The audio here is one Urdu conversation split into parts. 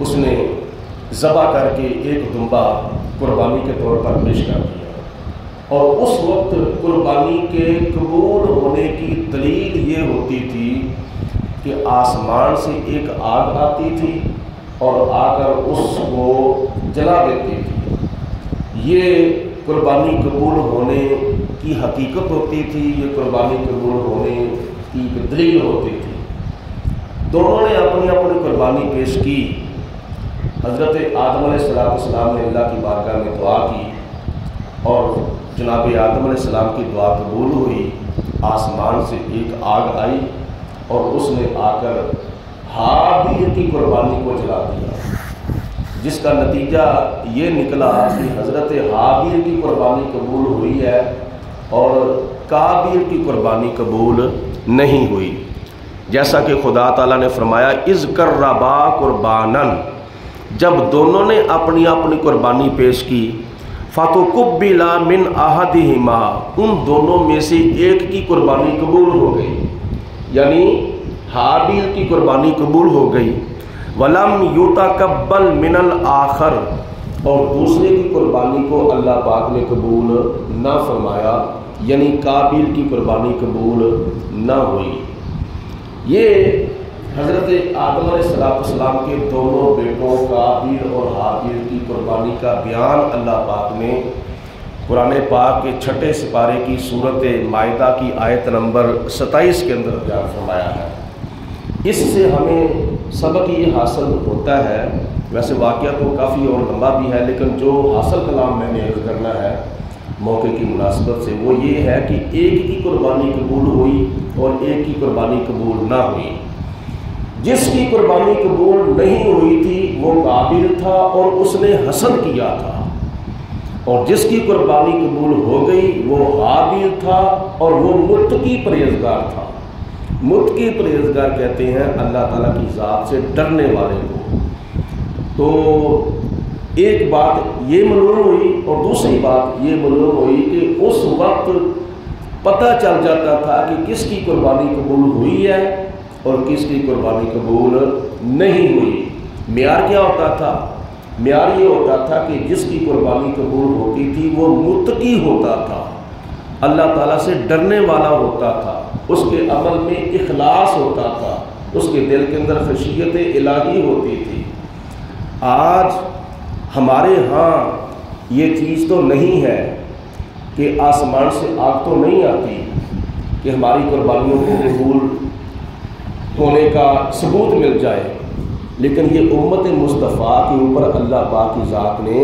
اس نے ذبح کر کے ایک دمبا قربانی کے طور پر پیش کر دیا، اور اس وقت قربانی کے قبول ہونے کی دلیل یہ ہوتی تھی کہ آسمان سے ایک آگ آتی تھی اور آ کر اس کو جلا دیتی تھی۔ یہ قربانی قبول ہونے کی حقیقت ہوتی تھی، یہ قربانی قبول ہونے کی دلیل ہوتی تھی۔ دونوں نے اپنی اپنی قربانی پیش کی۔ حضرت آدم علیہ السلام نے اللہ کی بارگاہ میں دعا کی اور جناب آدم علیہ السلام کی دعا قبول ہوئی۔ آسمان سے ایک آگ آئی اور اس نے آ کر ہابیل کی قربانی کو جلا دیا، جس کا نتیجہ یہ نکلا کہ حضرت ہابیل کی قربانی قبول ہوئی ہے اور قابیل کی قربانی قبول نہیں ہوئی۔ جیسا کہ خدا تعالیٰ نے فرمایا اذ قربا قربانا، جب دونوں نے اپنی اپنی قربانی پیش کی، فتقبل من احدہما، ان دونوں میں سے ایک کی قربانی قبول ہو گئی، یعنی ہابیل کی قربانی قبول ہو گئی، ولم یتقبل من الآخر، اور دوسرے کی قربانی کو اللہ پاک نے قبول نہ فرمایا، یعنی قابیل کی قربانی قبول نہ ہوئی۔ یہ حضرت آدم علیہ السلام کے دونوں بیٹوں قابیل اور ہابیل کی قربانی کا بیان اللہ پاک نے قرآن پاک کے 6 سپارے کی سورۃ مائدہ کی آیت نمبر 27 کے اندر بیان فرمایا ہے۔ اس سے ہمیں سبق یہ حاصل ہوتا ہے، ویسے واقعہ تو کافی اور لمبا بھی ہے، لیکن جو حاصل کلام میں نے عرض کرنا ہے موقع کی مناسبت سے وہ یہ ہے کہ ایک کی قربانی قبول ہوئی اور ایک کی قربانی قبول نہ ہوئی۔ جس کی قربانی قبول نہیں ہوئی تھی وہ قابیل تھا اور اس نے حسد کیا تھا، اور جس کی قربانی قبول ہو گئی وہ ہابیل تھا اور وہ متقی پرہیزگار تھا۔ متقی پرہیزگار کہتے ہیں اللہ تعالیٰ کی ذات سے ڈرنے والے کو۔ تو ایک بات یہ معلوم ہوئی اور دوسری بات یہ معلوم ہوئی کہ اس وقت پتہ چل جاتا تھا کہ کس کی قربانی قبول ہوئی ہے اور کس کی قربانی قبول نہیں ہوئی۔ معیار کیا ہوتا تھا؟ معیار یہ ہوتا تھا کہ جس کی قربانی قبول ہوتی تھی وہ متقی ہوتا تھا، اللہ تعالیٰ سے ڈرنے والا ہوتا تھا، اس کے عمل میں اخلاص ہوتا تھا، اس کے دل کے اندر خشیت الہی ہوتی تھی۔ آج ہمارے ہاں یہ چیز تو نہیں ہے کہ آسمان سے آگ تو نہیں آتی کہ ہماری قربانیوں کو قبول ہونے کا ثبوت مل جائے، لیکن یہ امت مصطفیٰ کے اوپر اللہ پاک کی ذات نے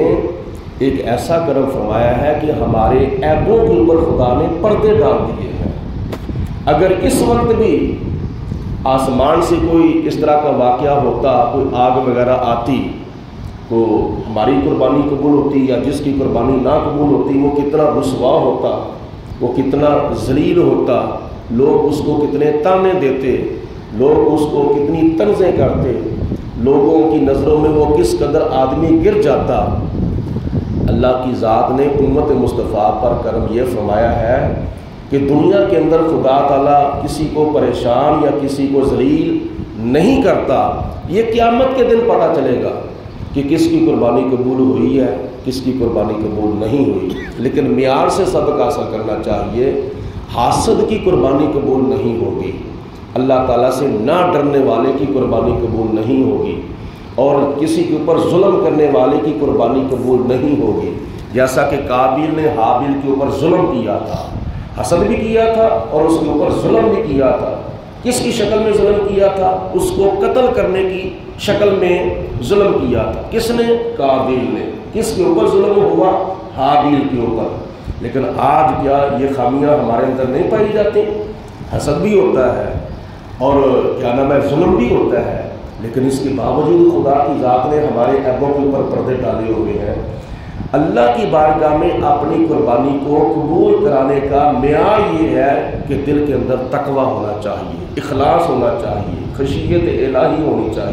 ایک ایسا کرم فرمایا ہے کہ ہمارے عیبوں کے اوپر خدا نے پردے ڈال دیے ہیں۔ اگر اس وقت بھی آسمان سے کوئی اس طرح کا واقعہ ہوتا، کوئی آگ وغیرہ آتی، تو ہماری قربانی قبول ہوتی یا جس کی قربانی نہ قبول ہوتی، وہ کتنا رسوا ہوتا، وہ کتنا ذلیل ہوتا، لوگ اس کو کتنے تانے دیتے، لوگ اس کو کتنی طنزیں کرتے، لوگوں کی نظروں میں وہ کس قدر آدمی گر جاتا۔ اللہ کی ذات نے امت مصطفیٰ پر کرم یہ فرمایا ہے کہ دنیا کے اندر خدا تعالیٰ کسی کو پریشان یا کسی کو ذلیل نہیں کرتا۔ یہ قیامت کے دن پتہ چلے گا کہ کس کی قربانی قبول ہوئی ہے، کس کی قربانی قبول نہیں ہوئی۔ لیکن معیار سے سبق حاصل کرنا چاہیے، حاسد کی قربانی قبول نہیں ہوگی، اللہ تعالیٰ سے نہ ڈرنے والے کی قربانی قبول نہیں ہوگی، اور کسی کے اوپر ظلم کرنے والے کی قربانی قبول نہیں ہوگی۔ جیسا کہ قابیل نے ہابیل کے اوپر ظلم کیا تھا، حسد بھی کیا تھا اور اس کے اوپر ظلم بھی کیا تھا۔ کس کی شکل میں ظلم کیا تھا؟ اس کو قتل کرنے کی شکل میں ظلم کیا تھا۔ کس نے؟ قابیل نے۔ کس کے اوپر ظلم ہوا؟ ہابیل کے اوپر۔ لیکن آج کیا یہ خامیاں ہمارے اندر نہیں پائی جاتی؟ حسد بھی ہوتا ہے اور کیا نام ہے ظلم بھی ہوتا ہے، لیکن اس کے باوجود خدا کی ذات نے ہمارے عیبوں کے اوپر پردے ڈالے ہوئے ہیں۔ اللہ کی بارگاہ میں اپنی قربانی کو قبول کرانے کا معیار یہ ہے کہ دل کے اندر تقویٰ ہونا چاہیے، اخلاص ہونا چاہیے، خشیت الہی ہونی چاہیے۔